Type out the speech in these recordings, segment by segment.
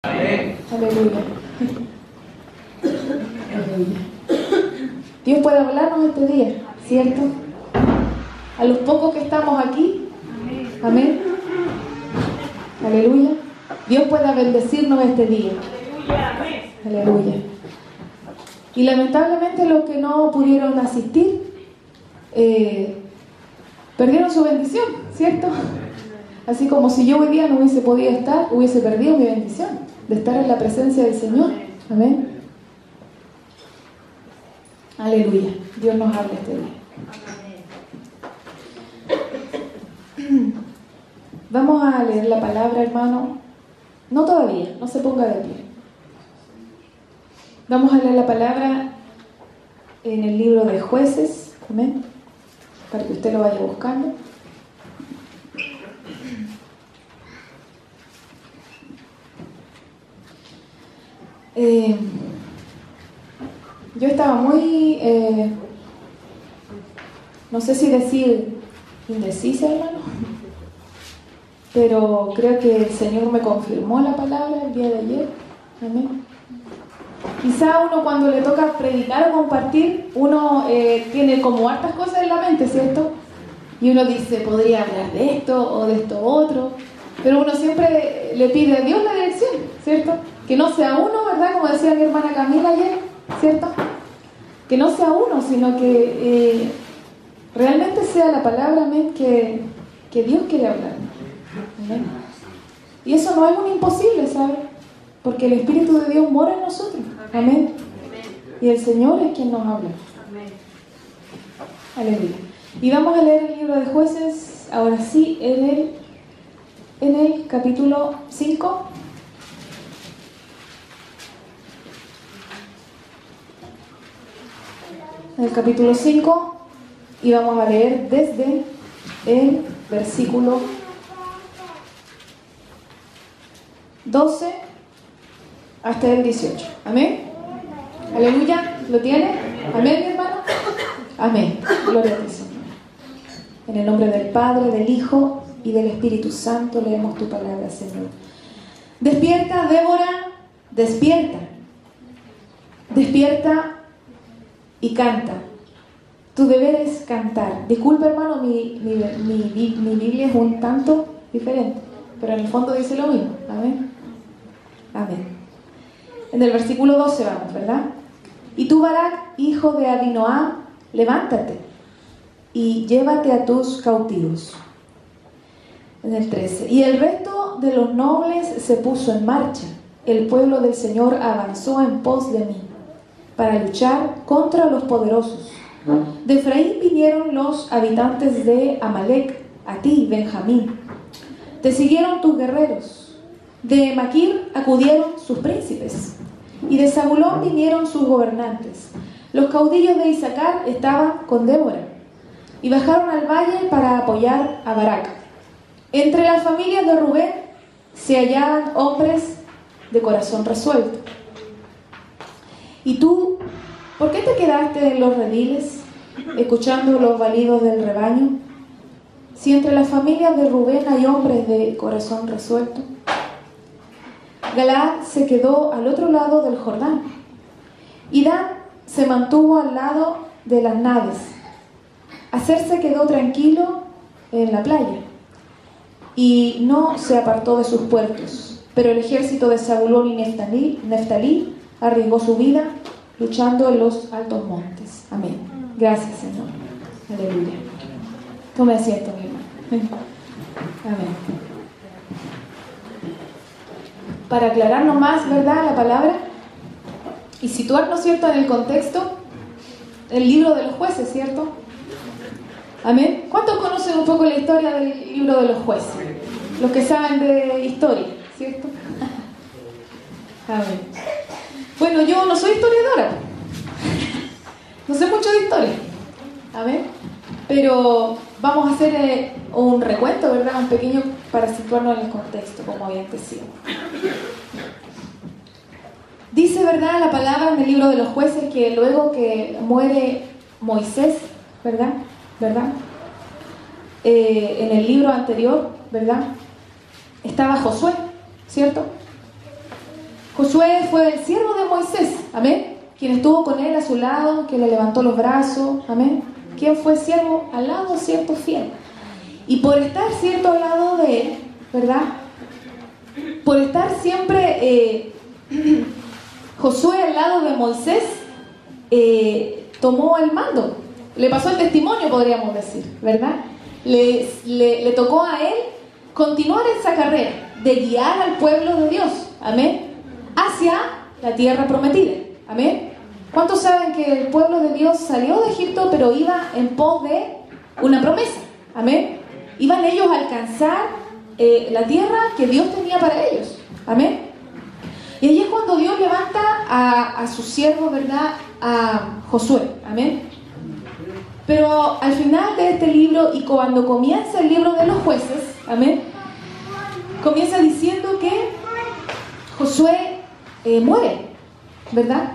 Amén. Aleluya. Aleluya. Dios puede hablarnos este día, ¿cierto? A los pocos que estamos aquí. Amén. Aleluya. Dios puede bendecirnos este día. Aleluya. Y lamentablemente los que no pudieron asistir perdieron su bendición, ¿cierto? Así como si yo hoy día no hubiese podido estar, hubiese perdido mi bendición de estar en la presencia del Señor. Amén. Aleluya. Dios nos habla este día. Vamos a leer la palabra, hermano. No todavía, no se ponga de pie. Vamos a leer la palabra en el libro de Jueces. Amén. Para que usted lo vaya buscando. Yo estaba muy, no sé si decir indecisa, hermano, pero creo que el Señor me confirmó la palabra el día de ayer. Amén. Quizá uno cuando le toca predicar o compartir, uno tiene como hartas cosas en la mente, ¿cierto? Y uno dice, podría hablar de esto o de esto otro, pero uno siempre le pide a Dios la dirección, ¿cierto? Que no sea uno, ¿verdad? Como decía mi hermana Camila ayer, ¿cierto? Que no sea uno, sino que realmente sea la palabra, amén, que Dios quiere hablar. Amén. Y eso no es un imposible, ¿sabe? Porque el Espíritu de Dios mora en nosotros. Amén. Y el Señor es quien nos habla. Aleluya. Y vamos a leer el libro de Jueces, ahora sí, en el capítulo 5. En el capítulo 5, y vamos a leer desde el versículo 12 hasta el 18. Amén. Aleluya. ¿Lo tiene? Amén, mi hermano. Amén. Gloria a ti, Señor. En el nombre del Padre, del Hijo y del Espíritu Santo leemos tu palabra, Señor. Despierta, Débora, despierta. Despierta y canta. Tu deber es cantar. Disculpa, hermano, mi Biblia es un tanto diferente, pero en el fondo dice lo mismo. Amén. Amén. En el versículo 12 vamos, ¿verdad? Y tú, Barak, hijo de Abinoam, levántate y llévate a tus cautivos. En el 13. Y el resto de los nobles se puso en marcha. El pueblo del Señor avanzó en pos de mí para luchar contra los poderosos. De Efraín vinieron los habitantes de Amalec, a ti, Benjamín. Te siguieron tus guerreros. De Maquir acudieron sus príncipes. Y de Zabulón vinieron sus gobernantes. Los caudillos de Isaacar estaban con Débora y bajaron al valle para apoyar a Barak. Entre las familias de Rubén se hallaban hombres de corazón resuelto. ¿Y tú, por qué te quedaste en los rediles, escuchando los balidos del rebaño? Si entre las familias de Rubén hay hombres de corazón resuelto. Galaad se quedó al otro lado del Jordán, y Dan se mantuvo al lado de las naves. Aser se quedó tranquilo en la playa, y no se apartó de sus puertos. Pero el ejército de Zabulón y Neftalí arriesgó su vida luchando en los altos montes. Amén. Gracias, Señor. Aleluya. Tome asiento, mi hermano. Amén. Para aclararnos más, ¿verdad?, la palabra y situarnos, ¿cierto?, en el contexto, el libro de los jueces, ¿cierto? Amén. ¿Cuántos conocen un poco la historia del libro de los jueces? Los que saben de historia, ¿cierto? Amén. Bueno, yo no soy historiadora, no sé mucho de historia, amén, pero vamos a hacer un recuento, ¿verdad?, un pequeño, para situarnos en el contexto, como había decía. Dice, ¿verdad?, la palabra en el libro de los jueces que luego que muere Moisés, ¿verdad? En el libro anterior, ¿verdad?, estaba Josué, ¿cierto? Josué fue el siervo de Moisés, amén, quien estuvo con él a su lado, que le levantó los brazos, amén, quien fue siervo al lado, cierto, fiel. Y por estar cierto al lado de él, ¿verdad? Por estar siempre Josué al lado de Moisés, tomó el mando, le pasó el testimonio, podríamos decir, ¿verdad? Le tocó a él continuar esa carrera de guiar al pueblo de Dios, amén, hacia la tierra prometida, amén. ¿Cuántos saben que el pueblo de Dios salió de Egipto, pero iba en pos de una promesa, amén? Iban ellos a alcanzar la tierra que Dios tenía para ellos, amén. Y allí es cuando Dios levanta a su siervo, ¿verdad?, a Josué, amén. Pero al final de este libro, y cuando comienza el libro de los jueces, amén, comienza diciendo que Josué muere, ¿verdad?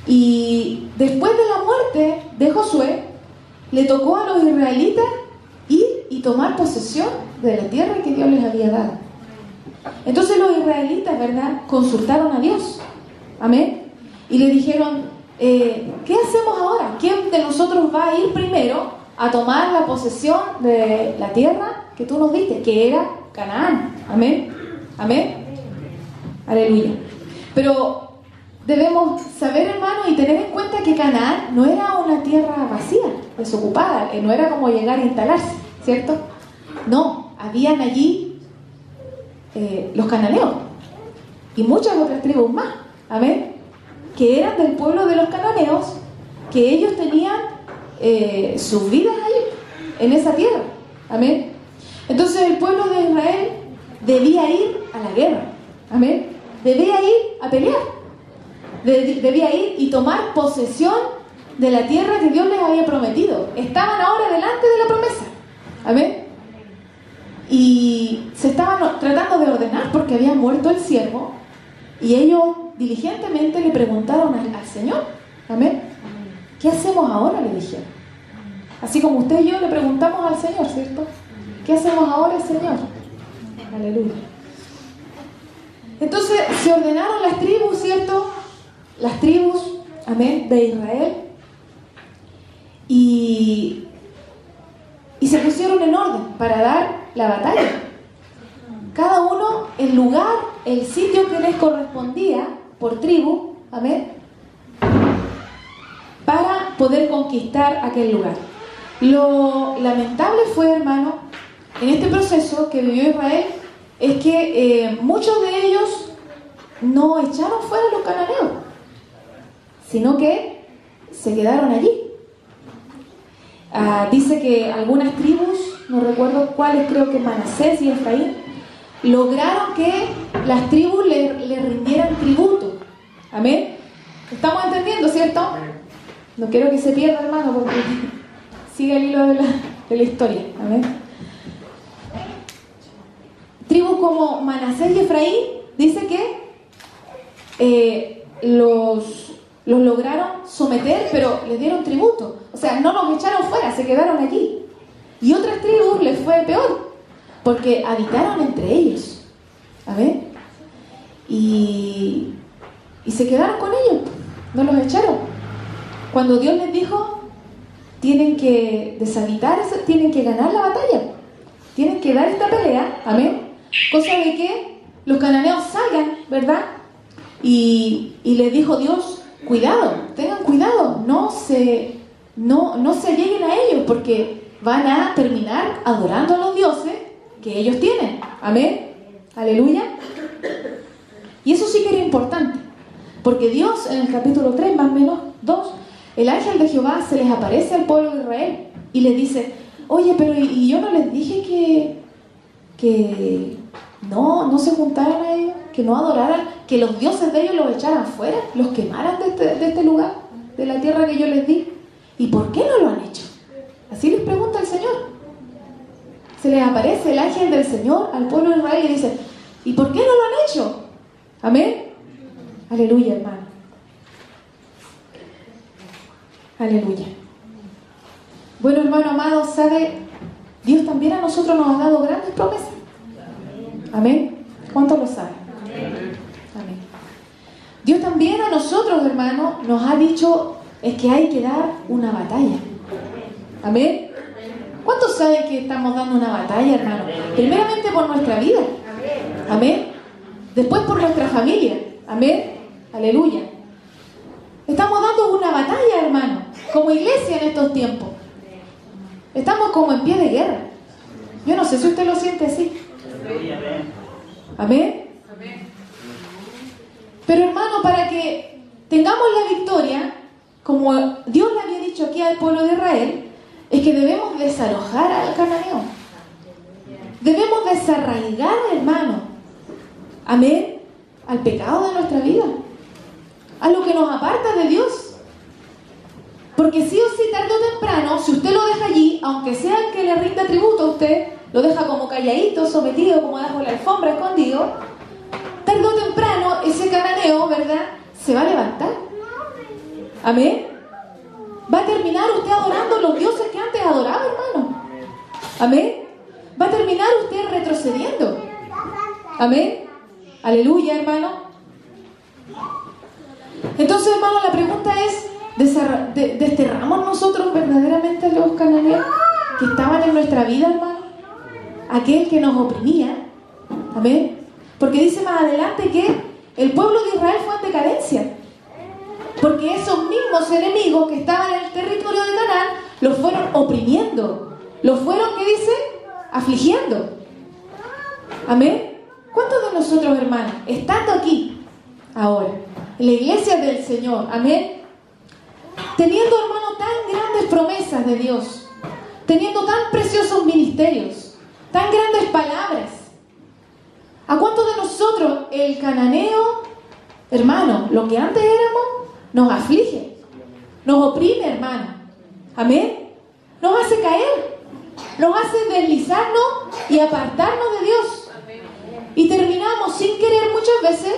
Y después de la muerte de Josué, le tocó a los israelitas ir y tomar posesión de la tierra que Dios les había dado. Entonces los israelitas, ¿verdad?, consultaron a Dios, amén, y le dijeron, ¿qué hacemos ahora? ¿Quién de nosotros va a ir primero a tomar la posesión de la tierra que tú nos diste, que era Canaán? Amén, amén, aleluya. Pero debemos saber, hermano, y tener en cuenta que Canaán no era una tierra vacía, desocupada, no era como llegar a instalarse, ¿cierto? No, habían allí los cananeos y muchas otras tribus más, amén, que eran del pueblo de los cananeos, que ellos tenían sus vidas ahí, en esa tierra, amén. Entonces el pueblo de Israel debía ir a la guerra, amén, debía ir a pelear, debía ir y tomar posesión de la tierra que Dios les había prometido. Estaban ahora delante de la promesa, amén. Y se estaban tratando de ordenar porque había muerto el siervo, y ellos diligentemente le preguntaron al Señor, amén, ¿qué hacemos ahora?, le dijeron. Así como usted y yo le preguntamos al Señor, ¿cierto? ¿Qué hacemos ahora, Señor? Aleluya. Entonces se ordenaron las tribus, ¿cierto? Las tribus, amén, de Israel, y se pusieron en orden para dar la batalla. Cada uno el lugar, el sitio que les correspondía por tribu, amén, para poder conquistar aquel lugar. Lo lamentable fue, hermano, en este proceso que vivió Israel, es que muchos de ellos no echaron fuera a los cananeos, sino que se quedaron allí. Dice que algunas tribus, no recuerdo cuáles, creo que Manasés y Efraín, lograron que las tribus le rindieran tributo. Amén. ¿Estamos entendiendo, cierto? No quiero que se pierda, hermano, porque sigue el hilo de la historia. Amén. Tribus como Manasés y Efraín, dice que los lograron someter, pero les dieron tributo. O sea, no los echaron fuera, se quedaron allí. Y otras tribus les fue peor, porque habitaron entre ellos. ¿Amén? Y se quedaron con ellos, no los echaron. Cuando Dios les dijo, tienen que deshabitar, tienen que ganar la batalla, tienen que dar esta pelea, amén, cosa de que los cananeos salgan, ¿verdad? Y les dijo Dios, cuidado, tengan cuidado, no se lleguen a ellos, porque van a terminar adorando a los dioses que ellos tienen, amén, aleluya. Y eso sí que era importante, porque Dios en el capítulo 3, más o menos 2, el ángel de Jehová se les aparece al pueblo de Israel y les dice, oye, pero ¿y yo no les dije que no se juntaran a ellos, que no adoraran, que los dioses de ellos los echaran fuera, los quemaran de este lugar, de la tierra que yo les di? ¿Y por qué no lo han hecho? Así les pregunta el Señor. Se les aparece el ángel del Señor al pueblo de Israel y dice, ¿y por qué no lo han hecho? Amén. Aleluya, hermano. Aleluya. Bueno, hermano amado, ¿sabe? Dios también a nosotros nos ha dado grandes promesas. Amén. ¿Cuántos lo saben? Dios también a nosotros, hermanos, nos ha dicho es que hay que dar una batalla. Amén. ¿Cuántos saben que estamos dando una batalla, hermano? Primeramente por nuestra vida. Amén. Después por nuestra familia. Amén. Aleluya. Estamos dando una batalla, hermano, como iglesia en estos tiempos. Estamos como en pie de guerra. Yo no sé si usted lo siente así. Amén. Pero, hermano, para que tengamos la victoria, como Dios le había dicho aquí al pueblo de Israel, es que debemos desalojar al cananeo. Debemos desarraigar, hermano, amén, al pecado de nuestra vida, a lo que nos aparta de Dios. Porque sí o sí, tarde o temprano, si usted lo deja allí, aunque sea el que le rinda tributo a usted, lo deja como calladito, sometido, como debajo de la alfombra, escondido, tarde o temprano ese cananeo, ¿verdad?, se va a levantar. Amén. Va a terminar usted adorando los dioses que antes adoraba, hermano. Amén. Va a terminar usted retrocediendo. Amén. Aleluya, hermano. Entonces, hermano, la pregunta es, ¿desterramos nosotros verdaderamente a los cananeos que estaban en nuestra vida, hermano? Aquel que nos oprimía. Amén. Porque dice más adelante que el pueblo de Israel fue en decadencia. Porque esos mismos enemigos que estaban en el territorio de Canaán los fueron oprimiendo. Los fueron, ¿qué dice? Afligiendo. Amén. ¿Cuántos de nosotros, hermanos, estando aquí ahora, en la iglesia del Señor, amén, teniendo, hermano, tan grandes promesas de Dios, teniendo tan preciosos ministerios, tan grandes palabras, ¿a cuántos de nosotros el cananeo, hermano, lo que antes éramos, nos aflige, nos oprime, hermano? Amén. Nos hace caer, nos hace deslizarnos y apartarnos de Dios. Y terminamos sin querer muchas veces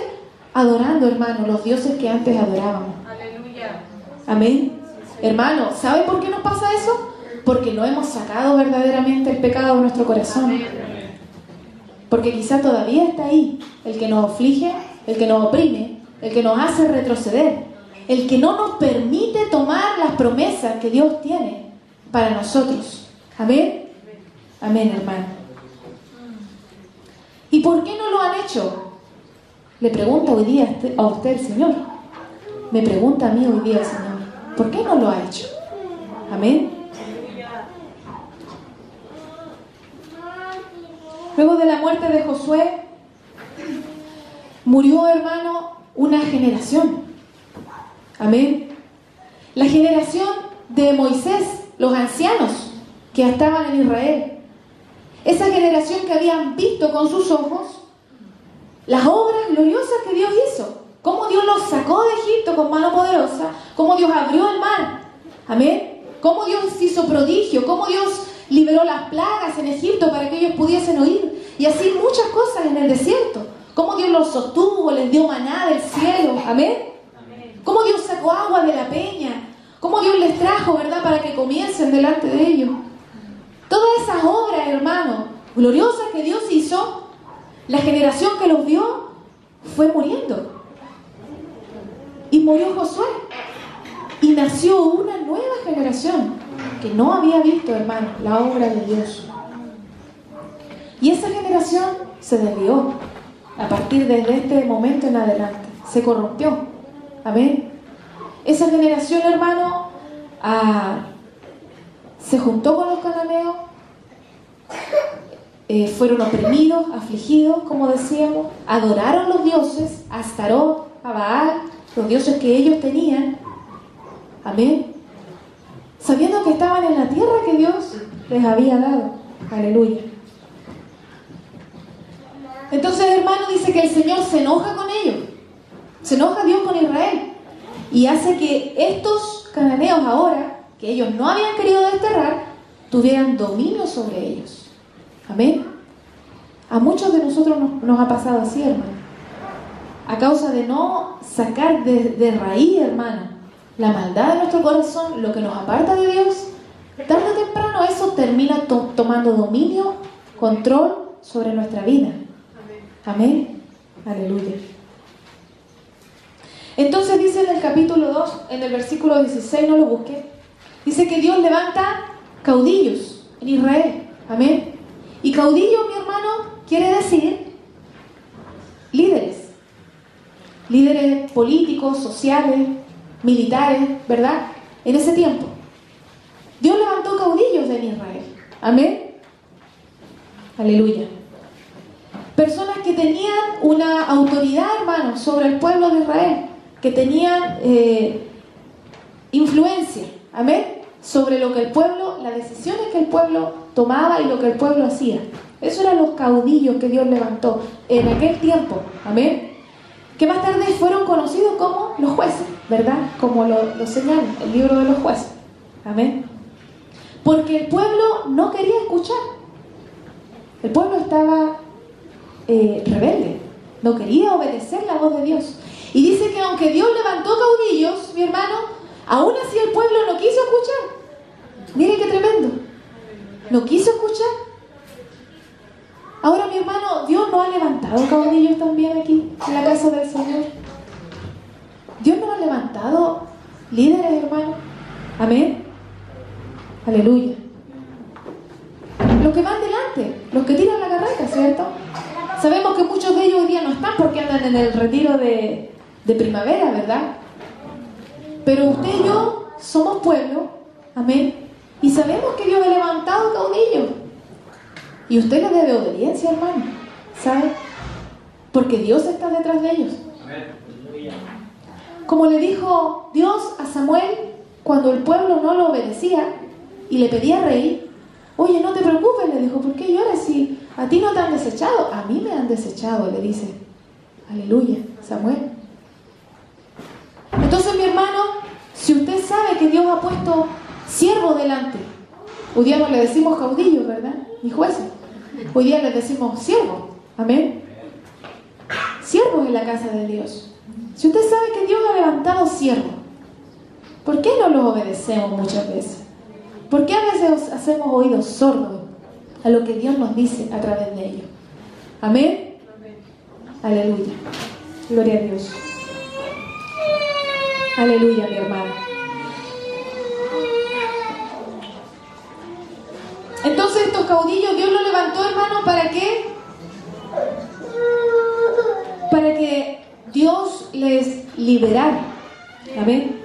adorando, hermano, los dioses que antes adorábamos. Aleluya. Amén. Hermano, ¿sabe por qué nos pasa eso? Porque no hemos sacado verdaderamente el pecado de nuestro corazón. Porque quizá todavía está ahí el que nos aflige, el que nos oprime, el que nos hace retroceder, el que no nos permite tomar las promesas que Dios tiene para nosotros. Amén. Amén, hermano. ¿Y por qué no lo han hecho? Le pregunta hoy día a usted el Señor. Me pregunta a mí hoy día el Señor. ¿Por qué no lo ha hecho? Amén. Luego de la muerte de Josué, murió, hermano, una generación. Amén. La generación de Moisés, los ancianos que estaban en Israel. Esa generación que habían visto con sus ojos las obras gloriosas que Dios hizo. Cómo Dios los sacó de Egipto con mano poderosa. Cómo Dios abrió el mar. Amén. Cómo Dios hizo prodigio. Cómo Dios liberó las plagas en Egipto para que ellos pudiesen oír. Y así muchas cosas en el desierto. Cómo Dios los sostuvo, les dio maná del cielo. Amén. Cómo Dios sacó agua de la peña. Cómo Dios les trajo, ¿verdad?, para que comiesen delante de ellos. Todas esas obras, hermano, gloriosas que Dios hizo, la generación que los vio fue muriendo. Y murió Josué. Y nació una nueva generación que no había visto, hermano, la obra de Dios. Y esa generación se desvió a partir de este momento en adelante. Se corrompió. Amén. Esa generación, hermano, se juntó con los cananeos, fueron oprimidos, afligidos, como decíamos, adoraron los dioses, a Astarot, a Baal, los dioses que ellos tenían. Amén. Sabiendo que estaban en la tierra que Dios les había dado. Aleluya. Entonces, hermano, dice que el Señor se enoja con ellos. Se enoja Dios con Israel. Y hace que estos cananeos ahora, que ellos no habían querido desterrar, tuvieran dominio sobre ellos. Amén. A muchos de nosotros nos ha pasado así, hermano. A causa de no sacar de raíz, hermano, la maldad de nuestro corazón, lo que nos aparta de Dios, tarde o temprano eso termina tomando dominio, control sobre nuestra vida. Amén. Aleluya. Entonces dice en el capítulo 2, en el versículo 16, no lo busque, dice que Dios levanta caudillos en Israel. Amén. Y caudillo, mi hermano, quiere decir líderes. Líderes políticos, sociales, militares, ¿verdad? En ese tiempo. Dios levantó caudillos en Israel. Amén. Aleluya. Personas que tenían una autoridad, hermanos, sobre el pueblo de Israel, que tenían influencia, amén, sobre lo que el pueblo, las decisiones que el pueblo tomaba y lo que el pueblo hacía. Esos eran los caudillos que Dios levantó en aquel tiempo, amén, que más tarde fueron conocidos como los jueces, ¿verdad? Como lo señala el libro de los jueces, amén. Porque el pueblo no quería escuchar. El pueblo estaba rebelde, no quería obedecer la voz de Dios. Y dice que aunque Dios levantó caudillos, mi hermano, aún así el pueblo no quiso escuchar. Miren qué tremendo. No quiso escuchar. Ahora, mi hermano, Dios no ha levantado caudillos también aquí en la casa del Señor. Dios no ha levantado líderes, hermano. Amén. Aleluya. Los que van delante, los que tiran la carreta, ¿cierto? Sabemos que muchos de ellos hoy día no están porque andan en el retiro de primavera, ¿verdad? Pero usted y yo somos pueblo, amén, y sabemos que Dios ha levantado caudillos. Y usted le debe obediencia, hermano, ¿sabe? Porque Dios está detrás de ellos. Como le dijo Dios a Samuel cuando el pueblo no lo obedecía y le pedía rey, oye, no te preocupes, le dijo, ¿por qué lloras si a ti no te han desechado? A mí me han desechado, le dice. Aleluya, Samuel. Entonces, mi hermano, si usted sabe que Dios ha puesto siervos delante, hoy día no le decimos caudillos, ¿verdad? Ni jueces. Hoy día les decimos siervos. Amén. Siervos en la casa de Dios. Si usted sabe que Dios ha levantado siervos, ¿por qué no los obedecemos muchas veces? ¿Por qué a veces hacemos oídos sordos a lo que Dios nos dice a través de ellos? Amén. Aleluya. Gloria a Dios. Aleluya, mi hermano. Entonces estos caudillos Dios los levantó, hermano, ¿para qué? Para que Dios les liberara. Amén.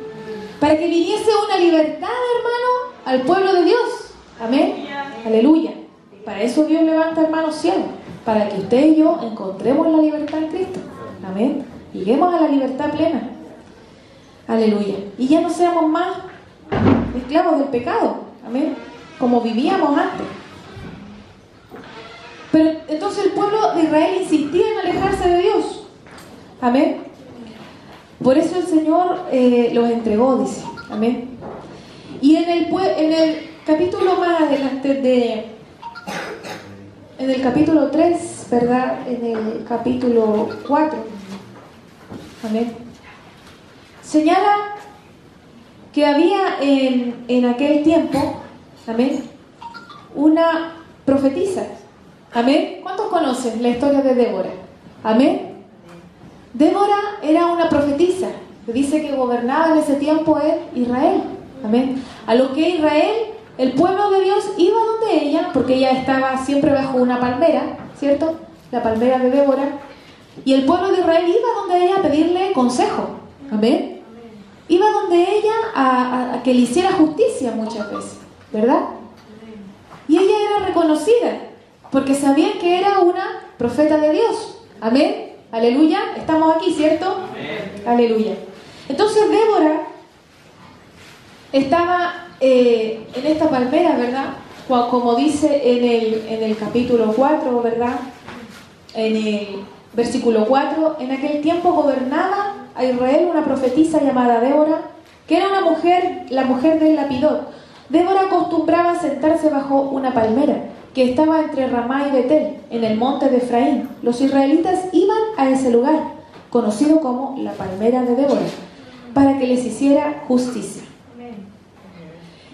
Para que viniese una libertad, hermano, al pueblo de Dios. Amén. Aleluya. Para eso Dios levanta, hermanos, siervos, para que usted y yo encontremos la libertad en Cristo. Amén. Lleguemos a la libertad plena. Aleluya. Y ya no seamos más esclavos del pecado. Amén. Como vivíamos antes. Pero entonces el pueblo de Israel insistía en alejarse de Dios. Amén. Por eso el Señor los entregó, dice. Amén. Y en el capítulo más adelante en el capítulo 3, ¿verdad? En el capítulo 4, amén, señala que había en aquel tiempo, amén, una profetisa. Amén. ¿Cuántos conocen la historia de Débora? Amén. Débora era una profetisa que dice que gobernaba en ese tiempo en Israel. Amén. A lo que Israel, el pueblo de Dios, iba donde ella, porque ella estaba siempre bajo una palmera, ¿cierto? La palmera de Débora. Y el pueblo de Israel iba donde ella a pedirle consejo. Amén. Iba donde ella a que le hiciera justicia muchas veces, ¿verdad? Y ella era reconocida porque sabían que era una profeta de Dios. Amén. Aleluya. Estamos aquí, ¿cierto? Amén. Aleluya. Entonces Débora estaba en esta palmera, ¿verdad? Como dice en el capítulo 4, ¿verdad? En el versículo 4, en aquel tiempo gobernaba a Israel una profetisa llamada Débora, que era una mujer, la mujer del Lapidot. Débora acostumbraba a sentarse bajo una palmera que estaba entre Ramá y Betel, en el monte de Efraín. Los israelitas iban a ese lugar, conocido como la palmera de Débora, para que les hiciera justicia.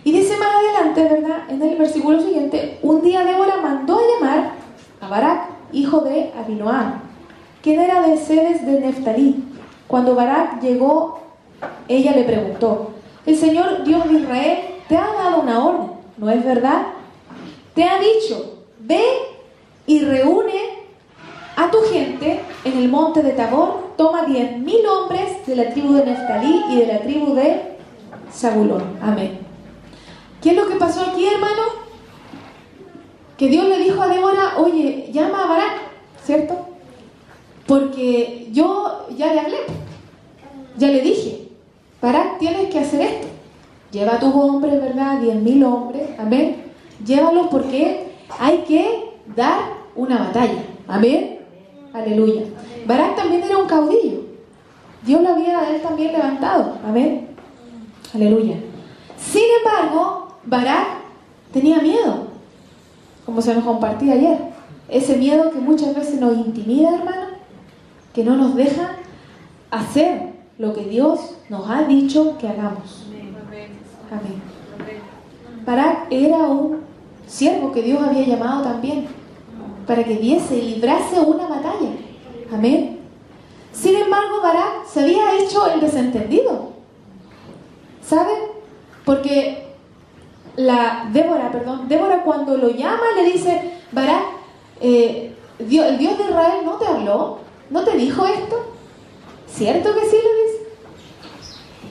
Y dice más adelante, ¿verdad? En el versículo siguiente, un día Débora mandó a llamar a Barak, hijo de Abinoam, quien era de Sedes de Neftalí, Cuando Barak llegó, ella le preguntó: el Señor Dios de Israel te ha dado una orden, ¿no es verdad? Te ha dicho: ve y reúne a tu gente en el monte de Tabor, toma 10.000 hombres de la tribu de Neftalí y de la tribu de Zabulón. Amén. ¿Qué es lo que pasó aquí, hermano? Que Dios le dijo a Débora: oye, llama a Barak, ¿cierto? Porque yo ya le hablé, ya le dije: Barak, tienes que hacer esto. Lleva a tus hombres, ¿verdad? 10.000 hombres, amén. Llévalos porque hay que dar una batalla, amén. Aleluya. Barak también era un caudillo. Dios lo había a él también levantado, amén. Aleluya. Sin embargo, Barak tenía miedo, como se nos compartía ayer. Ese miedo que muchas veces nos intimida, hermano, que no nos deja hacer lo que Dios nos ha dicho que hagamos. Amén. Barak era un siervo que Dios había llamado también para que diese y librase una batalla. Amén. Sin embargo, Barak se había hecho el desentendido. ¿Saben? Porque Débora cuando lo llama le dice: Barak, el Dios de Israel no te habló, no te dijo esto. ¿Cierto que sí? Le dice.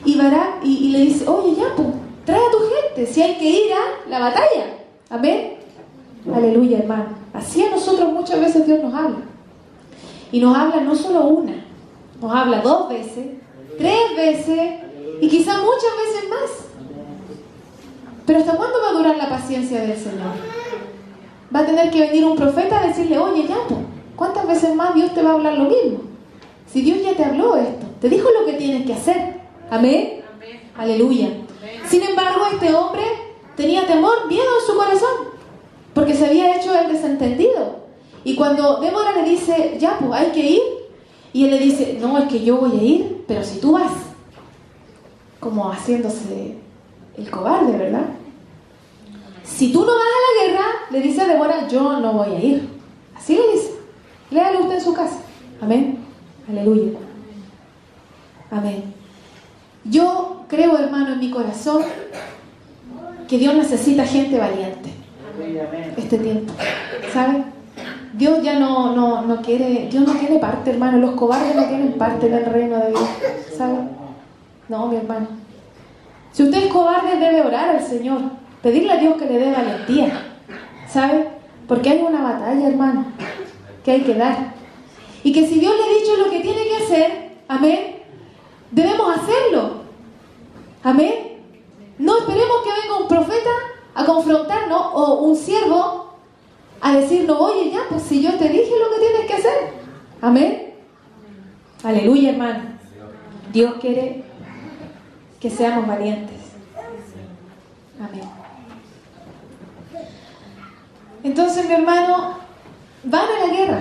Y Barak y le dice: oye, ya, pues, trae a tu gente, si hay que ir a la batalla. Amén. Aleluya, hermano. Así a nosotros muchas veces Dios nos habla. Y nos habla no solo una, nos habla 2 veces, 3 veces y quizás muchas veces más. Pero ¿hasta cuándo va a durar la paciencia del Señor? Va a tener que venir un profeta a decirle: oye, ya, pues, ¿cuántas veces más Dios te va a hablar lo mismo? Si Dios ya te habló esto, te dijo lo que tienes que hacer. Amén. Amén. Aleluya. Amén. Sin embargo, este hombre tenía temor, miedo en su corazón, porque se había hecho el desentendido. Y cuando Débora le dice: ya, pues hay que ir, y él le dice: no, es que yo voy a ir, pero si tú vas, como haciéndose el cobarde, ¿verdad? Si tú no vas a la guerra, le dice a Débora: yo no voy a ir. Así le dice. Léalo usted en su casa. Amén. Aleluya. Amén. Yo creo, hermano, en mi corazón que Dios necesita gente valiente este tiempo, ¿saben? Dios ya no quiere, Dios no tiene parte, hermano. Los cobardes no tienen parte en el reino de Dios, ¿saben? No, mi hermano. Si usted es cobarde, debe orar al Señor, pedirle a Dios que le dé valentía, ¿sabe? Porque hay una batalla, hermano, que hay que dar. Y que si Dios le ha dicho lo que tiene que hacer, amén, debemos hacerlo. Amén. No esperemos que venga un profeta a confrontarnos o un siervo a decirnos: oye, ya, pues si yo te dije lo que tienes que hacer. Amén. Aleluya, hermano. Dios quiere que seamos valientes. Amén. Entonces, mi hermano, van a la guerra.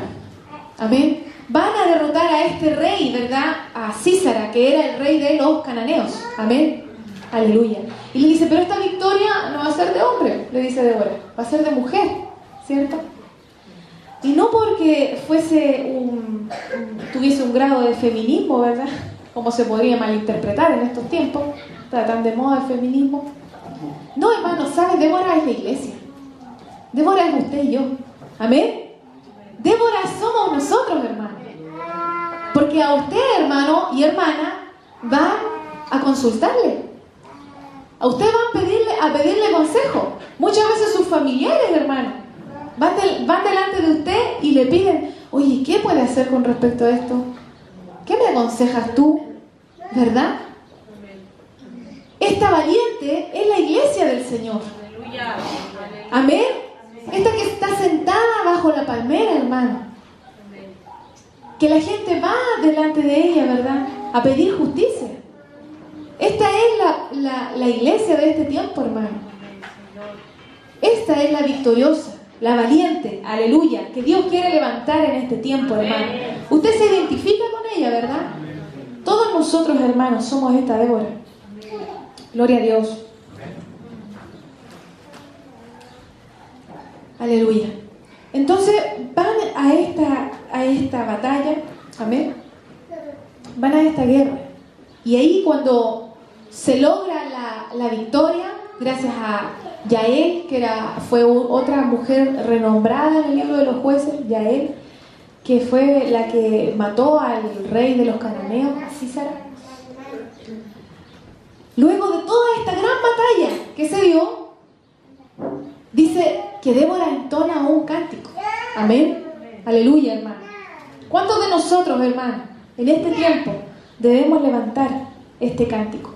Amén. Van a derrotar a este rey, ¿verdad? A Sísara, que era el rey de los cananeos. Amén. Aleluya. Y le dice: pero esta victoria no va a ser de hombre, le dice Débora, va a ser de mujer, ¿cierto? Y no porque tuviese un grado de feminismo, ¿verdad? Como se podría malinterpretar en estos tiempos, está tan de moda el feminismo. No, hermano, ¿sabes? Débora es la iglesia. Débora es usted y yo. Amén. Débora somos nosotros, hermano. Porque a usted, hermano y hermana, van a consultarle. A usted van a pedirle consejo. Muchas veces sus familiares, hermano, van delante de usted y le piden: oye, ¿qué puede hacer con respecto a esto? ¿Qué me aconsejas tú? ¿Verdad? Esta valiente es la iglesia del Señor. Amén. Esta que está sentada bajo la palmera, hermano. Que la gente va delante de ella, ¿verdad? A pedir justicia. Esta es la iglesia de este tiempo, hermano. Esta es la victoriosa, la valiente, aleluya, que Dios quiere levantar en este tiempo, hermano. Usted se identifica con ella, ¿verdad? Todos nosotros, hermanos, somos esta Débora. Gloria a Dios. Aleluya. Entonces van a esta batalla, amén. van a esta guerra. Y ahí cuando se logra la victoria, gracias a Yael, que fue otra mujer renombrada en el libro de los jueces, Yael, que fue la que mató al rey de los cananeos, a Sísara. Luego de toda esta gran batalla que se dio, dice que Débora entona un cántico. Amén. Aleluya, hermano. ¿Cuántos de nosotros, hermano, en este tiempo debemos levantar este cántico?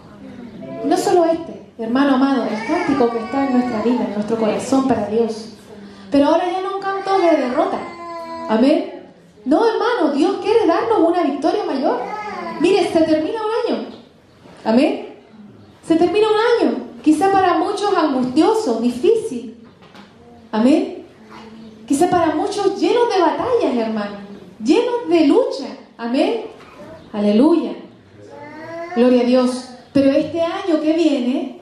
No solo este, hermano amado, el cántico que está en nuestra vida, en nuestro corazón para Dios. Pero ahora ya no un canto de derrota. Amén. No, hermano, Dios quiere darnos una victoria mayor. Mire, se termina un año. Amén. Se termina un año. Quizá para muchos angustioso, difícil. Amén. Quizá para muchos llenos de batallas, hermano. Llenos de lucha. Amén. Aleluya. Gloria a Dios. Pero este año que viene,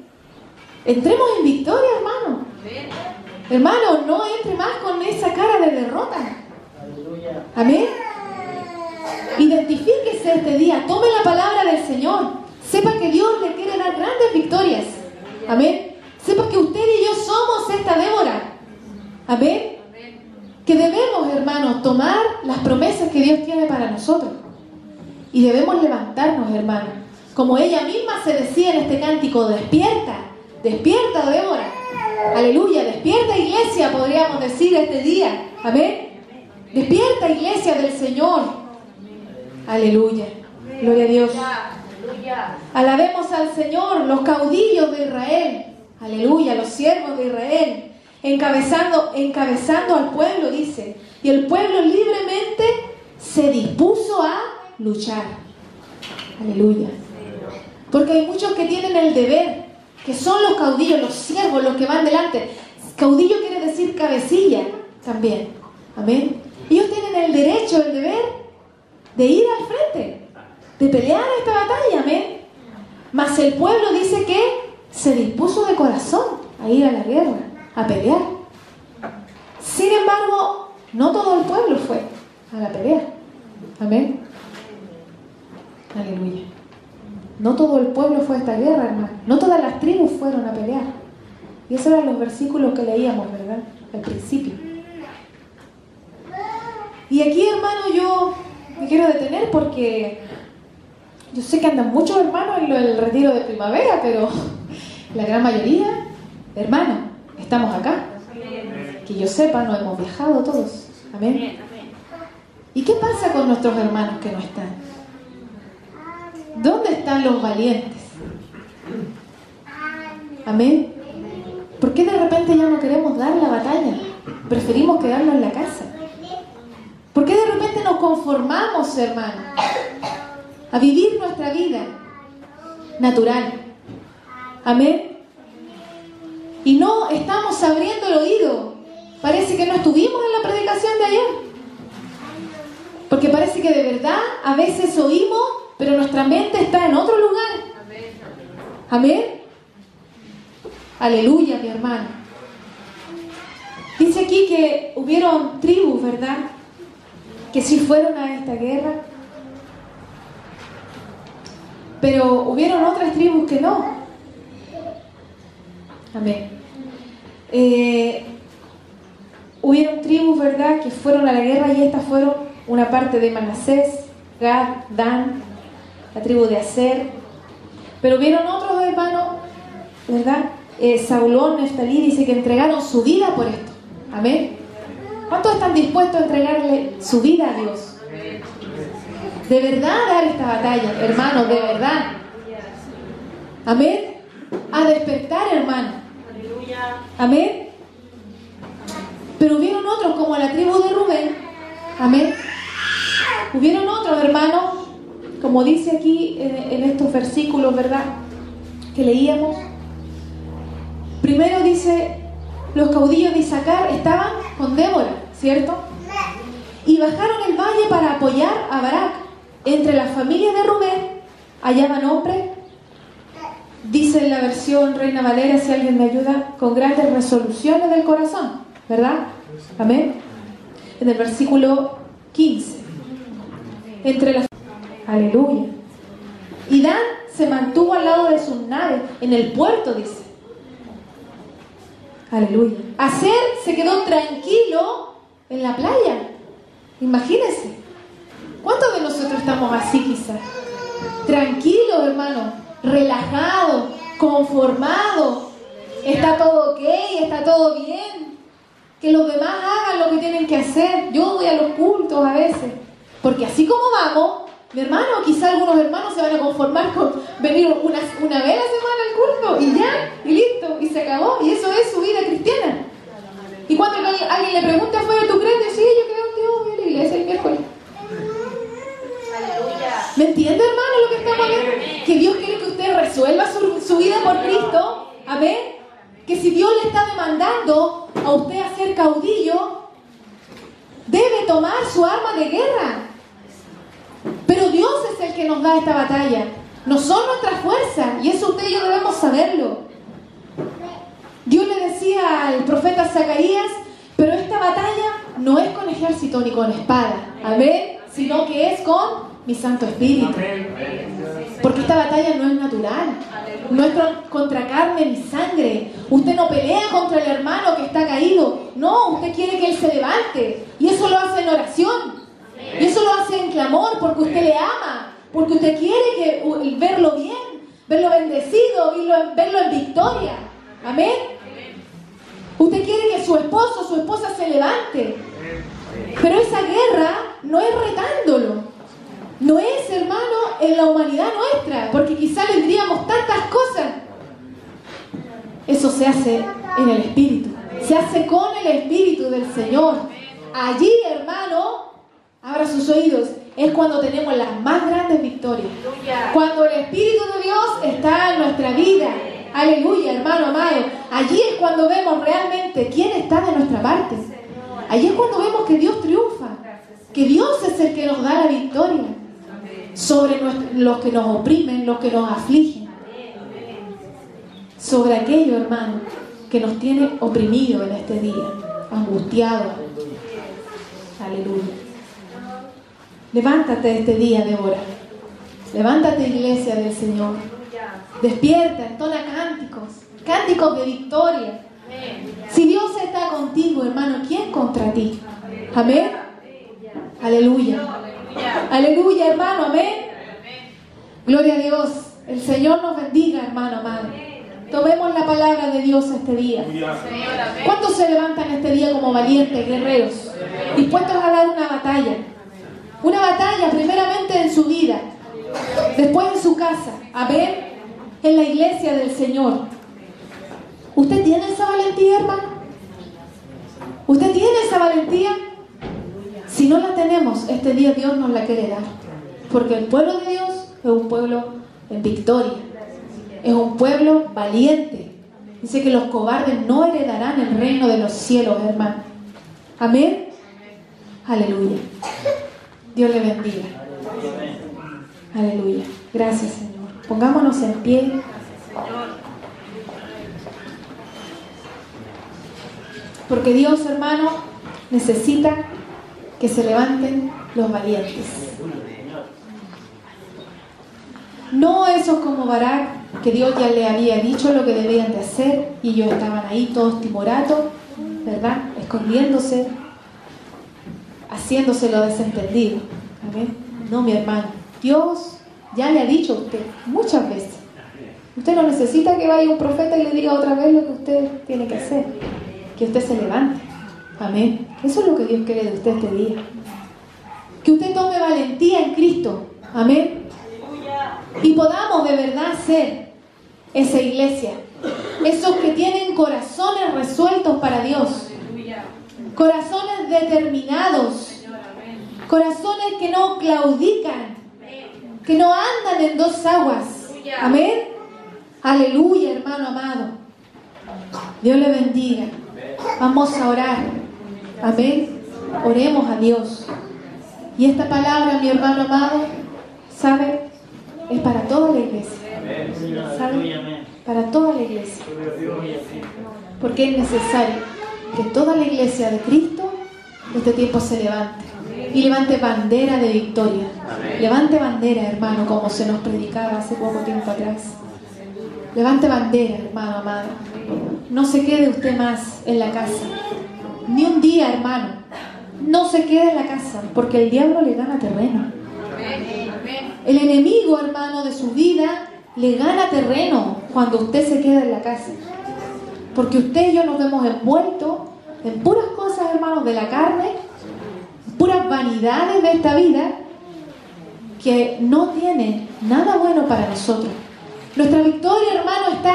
entremos en victoria, hermano. Hermano, no entre más con esa cara de derrota. Amén. Identifíquese este día, tome la palabra del Señor. Sepa que Dios le quiere dar grandes victorias. Amén. Sepa que usted y yo somos esta Débora. Amén. Que debemos, hermanos, tomar las promesas que Dios tiene para nosotros. Y debemos levantarnos, hermanos. Como ella misma se decía en este cántico, despierta, despierta, Débora. Aleluya, despierta, iglesia, podríamos decir este día. Amén. Despierta, iglesia del Señor. Aleluya. Gloria a Dios. Alabemos al Señor, los caudillos de Israel. Aleluya, los siervos de Israel. Encabezando al pueblo, dice. Y el pueblo libremente se dispuso a luchar. Aleluya. Porque hay muchos que tienen el deber, que son los caudillos, los siervos, los que van delante. Caudillo quiere decir cabecilla también. Amén. Ellos tienen el derecho, el deber de ir al frente, de pelear esta batalla. Amén. Mas el pueblo dice que se dispuso de corazón a ir a la guerra, a pelear. Sin embargo, no todo el pueblo fue a la pelea. Amén. Aleluya. No todo el pueblo fue a esta guerra, hermano. No todas las tribus fueron a pelear. Y esos eran los versículos que leíamos, ¿verdad? Al principio. Y aquí, hermano, yo me quiero detener porque yo sé que andan muchos hermanos en el retiro de primavera, pero la gran mayoría, hermanos, estamos acá. Que yo sepa, no hemos viajado todos. Amén. ¿Y qué pasa con nuestros hermanos que no están? ¿Dónde están los valientes? Amén. ¿Por qué de repente ya no queremos dar la batalla? Preferimos quedarnos en la casa. ¿Por qué de repente nos conformamos, hermano, a vivir nuestra vida natural? Amén. Y no estamos abriendo el oído. Parece que no estuvimos en la predicación de ayer. Porque parece que de verdad a veces oímos, pero nuestra mente está en otro lugar. Amén. Aleluya, mi hermano. Dice aquí que hubieron tribus, ¿verdad?, que sí fueron a esta guerra. Pero hubieron otras tribus que no. Amén. Hubieron tribus, ¿verdad?, que fueron a la guerra, y estas fueron una parte de Manasés, Gad, Dan, la tribu de Aser. Pero hubieron otros hermanos, ¿verdad? Zabulón, Neftalí, dice que entregaron su vida por esto. Amén. ¿Cuántos están dispuestos a entregarle su vida a Dios? De verdad dar esta batalla, hermanos, de verdad. Amén. A despertar, hermano. Amén. Pero hubieron otros, como la tribu de Rubén. Amén. Hubieron otros, hermanos, como dice aquí en estos versículos, ¿verdad?, que leíamos. Primero dice, los caudillos de Isaacar estaban con Débora, ¿cierto? Y bajaron el valle para apoyar a Barak. Entre las familias de Rubén hallaban hombres, dice en la versión Reina Valera, si alguien me ayuda, con grandes resoluciones del corazón, ¿verdad? Amén. En el versículo 15. Entre las... Aleluya. Y Dan se mantuvo al lado de sus naves, en el puerto, dice. Aleluya. Aser se quedó tranquilo en la playa. Imagínense. ¿Cuántos de nosotros estamos así quizás? Tranquilos, hermano, relajados, conformados. Está todo ok, está todo bien. Que los demás hagan lo que tienen que hacer. Yo voy a los cultos a veces. Porque así como vamos, mi hermano, quizá algunos hermanos se van a conformar con venir una vez a la semana al culto y ya, y listo, y se acabó. Y eso es su vida cristiana. Y cuando alguien le pregunta afuera, ¿tú crees? Sí, yo creo en Dios, voy a la iglesia el miércoles. ¿Me entiende, hermano, lo que estamos viendo? Que Dios quiere que usted resuelva su vida por Cristo. Amén. Que si Dios le está demandando a usted a ser caudillo, debe tomar su arma de guerra. Pero Dios es el que nos da esta batalla. No son nuestras fuerzas. Y eso usted y yo debemos saberlo. Dios le decía al profeta Zacarías, pero esta batalla no es con ejército ni con espada. Amén. Sino que es con mi Santo Espíritu. Porque esta batalla no es natural. No es contra carne ni sangre. Usted no pelea contra el hermano que está caído. No, usted quiere que él se levante. Y eso lo hace en oración. Y eso lo hace en clamor porque usted le ama. Porque usted quiere verlo bien, verlo bendecido, verlo en victoria. Amén. Usted quiere que su esposo o su esposa se levante. Pero esa guerra no es retándolo. No es, hermano, en la humanidad nuestra. Porque quizá le diríamos tantas cosas. Eso se hace en el Espíritu. Se hace con el Espíritu del Señor. Allí, hermano, abra sus oídos. Es cuando tenemos las más grandes victorias. Cuando el Espíritu de Dios está en nuestra vida. Aleluya, hermano amado. Allí es cuando vemos realmente quién está de nuestra parte. Allí es cuando vemos que Dios triunfa. Que Dios es el que nos da la victoria sobre los que nos oprimen, los que nos afligen. Sobre aquello, hermano, que nos tiene oprimido en este día, angustiado. Aleluya. Levántate este día, Débora. Levántate, iglesia del Señor. Despierta, entona cánticos de victoria. Si Dios está contigo, hermano, ¿quién contra ti? Amén. Aleluya. Aleluya, hermano, amén. Gloria a Dios. El Señor nos bendiga, hermano amado. Tomemos la palabra de Dios este día. ¿Cuántos se levantan este día como valientes, guerreros, dispuestos a dar una batalla? Una batalla primeramente en su vida, después en su casa, amén, en la iglesia del Señor. ¿Usted tiene esa valentía, hermano? ¿Usted tiene esa valentía? Si no la tenemos, este día Dios nos la quiere dar. Porque el pueblo de Dios es un pueblo en victoria. Es un pueblo valiente. Dice que los cobardes no heredarán el reino de los cielos, hermano. Amén. Aleluya. Dios le bendiga. Aleluya. Gracias, Señor. Pongámonos en pie. Porque Dios, hermano, necesita que se levanten los valientes. No esos como Barak, que Dios ya le había dicho lo que debían de hacer y ellos estaban ahí todos timoratos, ¿verdad? Escondiéndose, haciéndoselo desentendido. ¿Amén? No, mi hermano. Dios ya le ha dicho a usted muchas veces. Usted no necesita que vaya un profeta y le diga otra vez lo que usted tiene que hacer. Que usted se levante. Amén. Eso es lo que Dios quiere de usted este día. Que usted tome valentía en Cristo. Amén. Y podamos de verdad ser esa iglesia. Esos que tienen corazones resueltos para Dios. Corazones determinados. Corazones que no claudican. Que no andan en dos aguas. Amén. Aleluya, hermano amado. Dios le bendiga. Vamos a orar. Amén. Oremos a Dios. Y esta palabra, mi hermano amado, ¿sabe? Es para toda la iglesia. ¿Sabe? Para toda la iglesia. Porque es necesario que toda la iglesia de Cristo este tiempo se levante. Y levante bandera de victoria. Levante bandera, hermano, como se nos predicaba hace poco tiempo atrás. Levante bandera, hermano amado. No se quede usted más en la casa. Ni un día, hermano. No se quede en la casa, porque el diablo le gana terreno. El enemigo, hermano, de su vida le gana terreno cuando usted se queda en la casa. Porque usted y yo nos vemos envueltos en puras cosas, hermanos, de la carne, puras vanidades de esta vida que no tienen nada bueno para nosotros. Nuestra victoria, hermano, está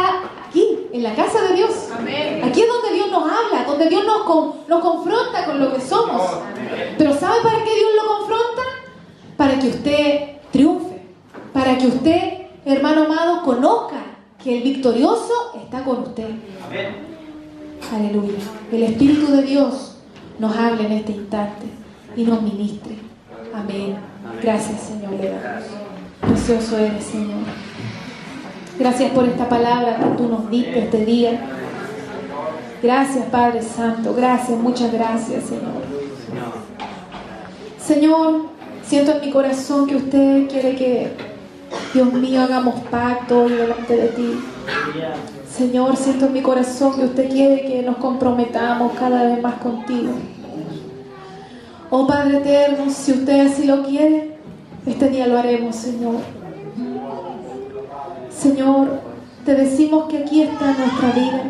aquí, en la casa de Dios. Amén. Aquí es donde Dios nos habla, donde Dios nos confronta con lo que somos. Pero ¿sabe para qué Dios lo confronta? Para que usted triunfe, para que usted, hermano amado, conozca que el victorioso está con usted. Amén. Aleluya. El Espíritu de Dios nos hable en este instante y nos ministre. Amén. Gracias, Señor, le damos. Precioso eres, Señor. Gracias por esta palabra que tú nos diste este día. Gracias, Padre Santo. Gracias, muchas gracias, Señor. Señor, siento en mi corazón que usted quiere que, Dios mío, hagamos pacto hoy delante de ti. Señor, siento en mi corazón que usted quiere que nos comprometamos cada vez más contigo. Oh Padre eterno, si usted así lo quiere, este día lo haremos, Señor. Señor, te decimos que aquí está nuestra vida.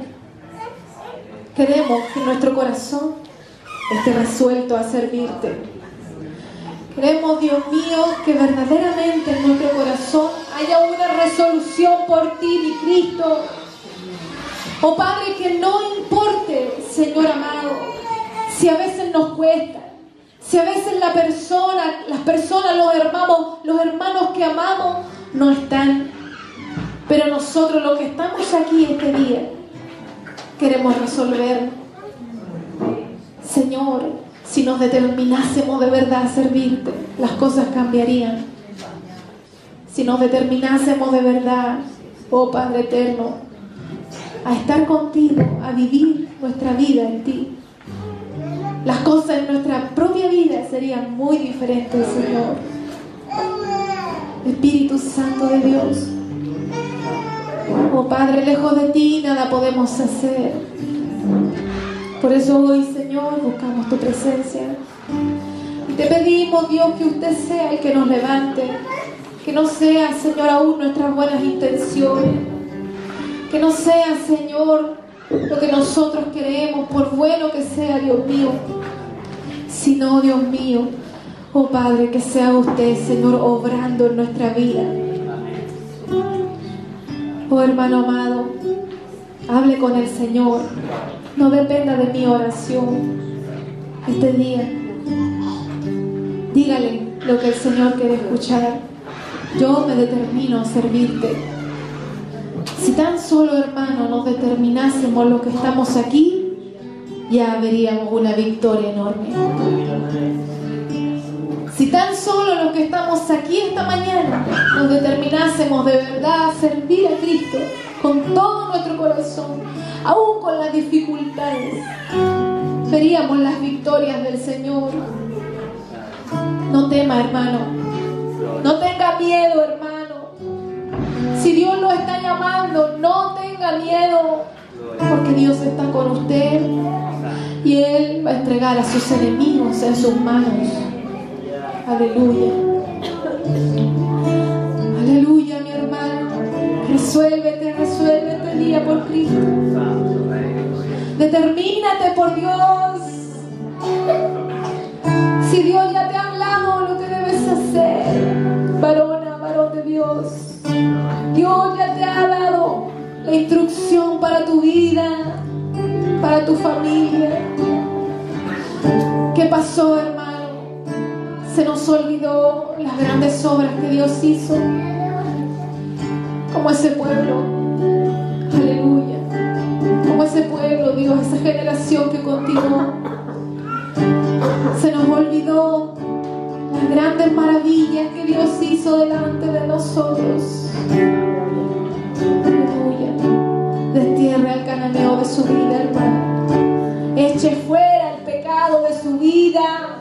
Queremos que nuestro corazón esté resuelto a servirte. Queremos, Dios mío, que verdaderamente en nuestro corazón haya una resolución por ti, mi Cristo. Oh Padre, que no importe, Señor amado, si a veces nos cuesta, si a veces las personas, los hermanos que amamos no están. Pero nosotros, los que estamos aquí este día, queremos resolver. Señor, si nos determinásemos de verdad a servirte, las cosas cambiarían. Si nos determinásemos de verdad, oh Padre eterno, a estar contigo, a vivir nuestra vida en ti, las cosas en nuestra propia vida serían muy diferentes, Señor. Espíritu Santo de Dios, oh Padre, lejos de ti nada podemos hacer. Por eso hoy, Señor, buscamos tu presencia. Y te pedimos, Dios, que usted sea el que nos levante. Que no sea, Señor, aún nuestras buenas intenciones. Que no sea, Señor, lo que nosotros queremos, por bueno que sea, Dios mío. Sino, Dios mío, oh Padre, que sea usted, Señor, obrando en nuestra vida. Oh hermano amado, hable con el Señor. No dependa de mi oración este día. Dígale lo que el Señor quiere escuchar. Yo me determino a servirte. Si tan solo, hermano, nos determinásemos los que estamos aquí, ya veríamos una victoria enorme. Si tan solo los que estamos aquí esta mañana nos determinásemos de verdad a servir a Cristo con todo nuestro corazón, aún con las dificultades, veríamos las victorias del Señor. No tema, hermano. No tenga miedo, hermano. Si Dios lo está llamando, no tenga miedo, porque Dios está con usted y Él va a entregar a sus enemigos en sus manos. Aleluya. Aleluya, mi hermano. Resuélvete el día por Cristo. Determínate por Dios. Si Dios ya te ha hablado lo que debes hacer, varona, varón de Dios, Dios ya te ha dado la instrucción para tu vida, para tu familia. ¿Qué pasó, hermano? Se nos olvidó las grandes obras que Dios hizo, como ese pueblo. Aleluya. Como ese pueblo, Dios, esa generación que continuó. Se nos olvidó las grandes maravillas que Dios hizo delante de nosotros. Aleluya. Destierre al cananeo de su vida, hermano. Eche fuera el pecado de su vida.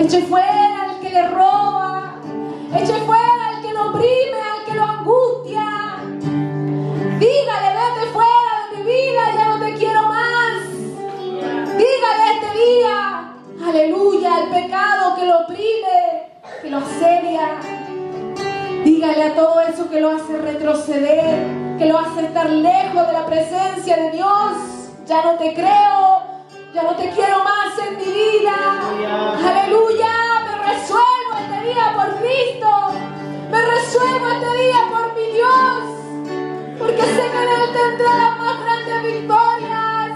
Eche fuera al que le roba. Eche fuera al que lo oprime, al que lo angustia. Dígale, vete fuera de mi vida, ya no te quiero más. Dígale este día, aleluya, al pecado que lo oprime, que lo asedia. Dígale a todo eso que lo hace retroceder, que lo hace estar lejos de la presencia de Dios. Ya no te creo, ya no te quiero más en mi vida. Aleluya, me resuelvo este día por Cristo. Me resuelvo este día por mi Dios. Porque sé que en Él tendré las más grandes victorias.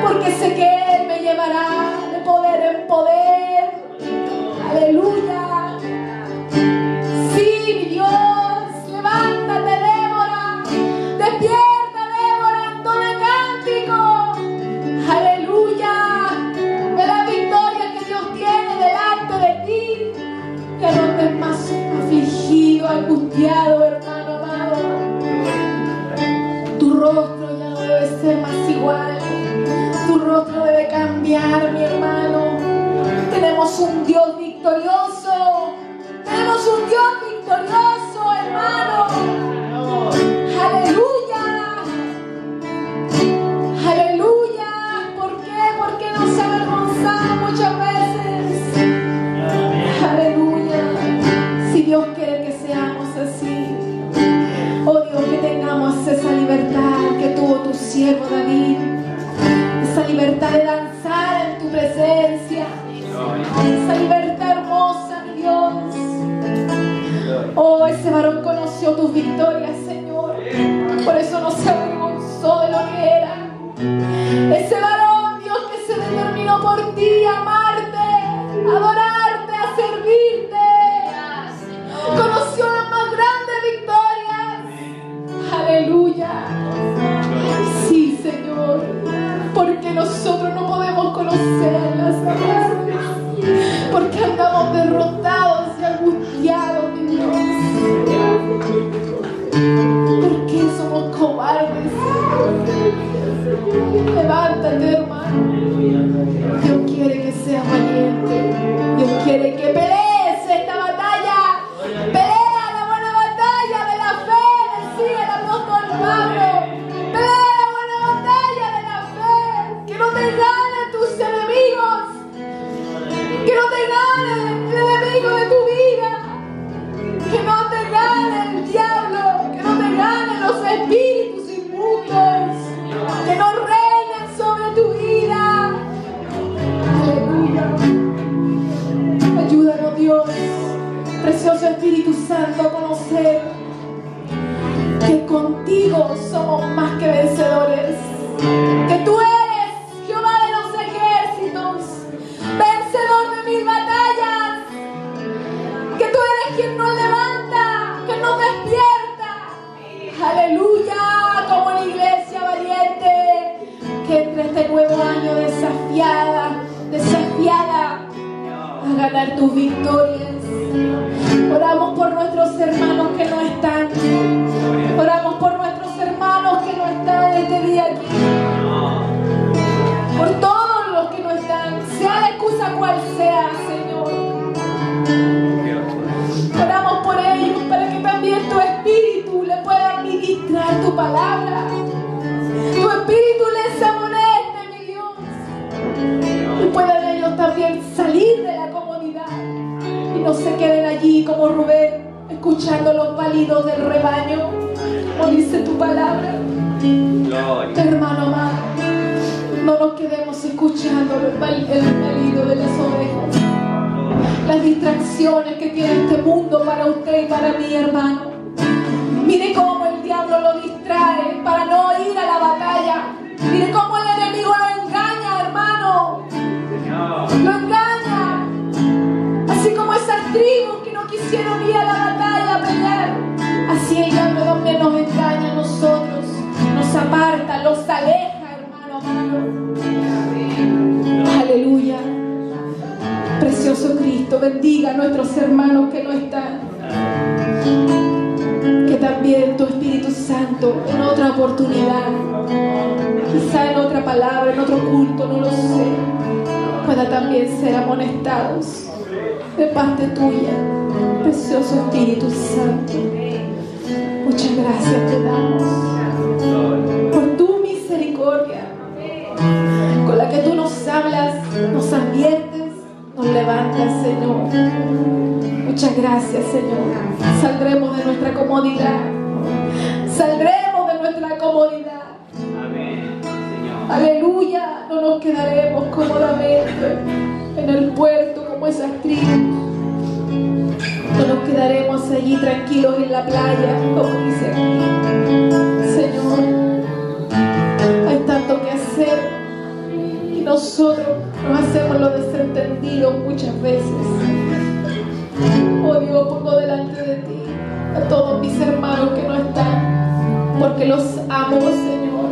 Porque sé que Él me llevará de poder en poder. Aleluya. Sí, mi Dios, levántate, Débora. Despierta, Débora, en todo cántico. Aleluya. De la victoria que Dios tiene delante de ti. Que no estés más afligido, angustiado, hermano amado. Tu rostro ya no debe ser más igual. Tu rostro debe cambiar, mi hermano. Tenemos un Dios victorioso. Tenemos un Dios victorioso, hermano. Aleluya. Aleluya. ¿Por qué? Porque nos avergonzamos muchas veces. Aleluya. Si Dios quiere que seamos así. Oh Dios, que tengamos esa libertad que tuvo tu siervo David. Esa libertad de danzar en tu presencia. Esa libertad hermosa, mi Dios. Oh, ese varón conoció tus victorias, Señor. Por eso no se avergonzó de lo que era. Ese varón, Dios, que se determinó por ti a amarte, a adorarte, a servirte. Conoció las más grandes victorias. Aleluya. Sí, Señor. Porque nosotros no podemos conocerlas, porque andamos derrotados y angustiados, mi Dios. ¿Por qué somos cobardes? Levántate, hermano. Dios quiere que seas valiente. Dios quiere que pelees esta batalla. Pelea la buena batalla de la fe, decía el apóstol Pablo. Pelea la buena batalla de la fe. Que no te ganen tus enemigos. Que no te gane el enemigo de tu vida. Que no te gane el diablo. Que no te ganen los espíritus inmundos. Que no reinen sobre tu vida. Aleluya. Ayúdanos, Dios. Precioso Espíritu Santo, a conocer que contigo somos más que vencedores. Que tú eres Jehová de los ejércitos, vencedor de mil batallas. Que tú eres quien nos levanta, que nos despierta. Aleluya, como en iglesia valiente, que entre este nuevo año desafiada a ganar tus victorias. Oramos por nuestros hermanos que no están. Oramos por nuestros hermanos que no están este día aquí. Por todos los que no están, sea la excusa cual sea, Señor. Oramos por ellos para que también tu espíritu le pueda ministrar tu palabra. Tu espíritu les amoneste, mi Dios. Y puedan ellos también salir de la comodidad y no se queden allí como Rubén, escuchando los balidos del rebaño, como dice tu palabra. Hermano amado, no nos quedemos escuchando el balido de las ovejas, las distracciones que tiene este mundo para usted y para mí, hermano. Mire cómo el diablo lo distrae para no ir a la batalla. Mire cómo el enemigo lo engaña, hermano. Lo engaña. Así como esas tribus que no quisieron ir a la batalla a pelear, así el diablo también nos engaña a nosotros, nos aparta, los aleja, hermano amado. Aleluya. Precioso Cristo, bendiga a nuestros hermanos que no están. Que también tu Espíritu Santo, en otra oportunidad, quizá en otra palabra, en otro culto, no lo sé, pueda también ser amonestados de parte tuya, precioso Espíritu Santo. Muchas gracias te damos por tu misericordia con la que tú nos hablas, nos adviertes, nos levantas, Señor. Muchas gracias, Señor. Saldremos de nuestra comodidad. Saldremos de nuestra comodidad. Amén, Señor. Aleluya. No nos quedaremos cómodamente en el puerto como esas tribus. No nos quedaremos allí tranquilos en la playa, como dice aquí. Señor, hay tanto que hacer y nosotros nos hacemos los desentendidos muchas veces. Oh Dios, pongo delante de ti a todos mis hermanos que no están, porque los amo, Señor.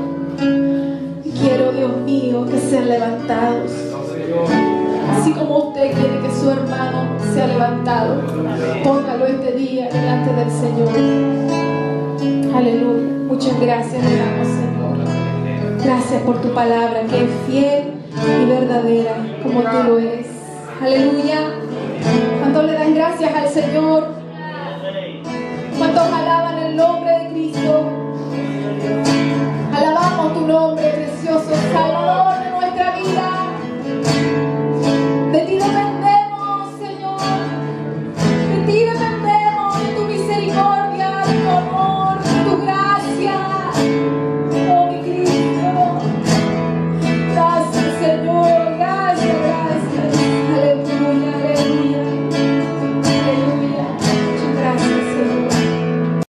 Y quiero, Dios mío, que sean levantados. Así como usted quiere que su hermano sea levantado, póngalo este día delante del Señor. Aleluya. Muchas gracias le damos, Señor. Gracias por tu palabra, que es fiel y verdadera, como tú lo eres. Aleluya. ¿Cuántos le dan gracias al Señor? ¿Cuántos alaban el nombre de Cristo? Alabamos tu nombre, precioso Salvador.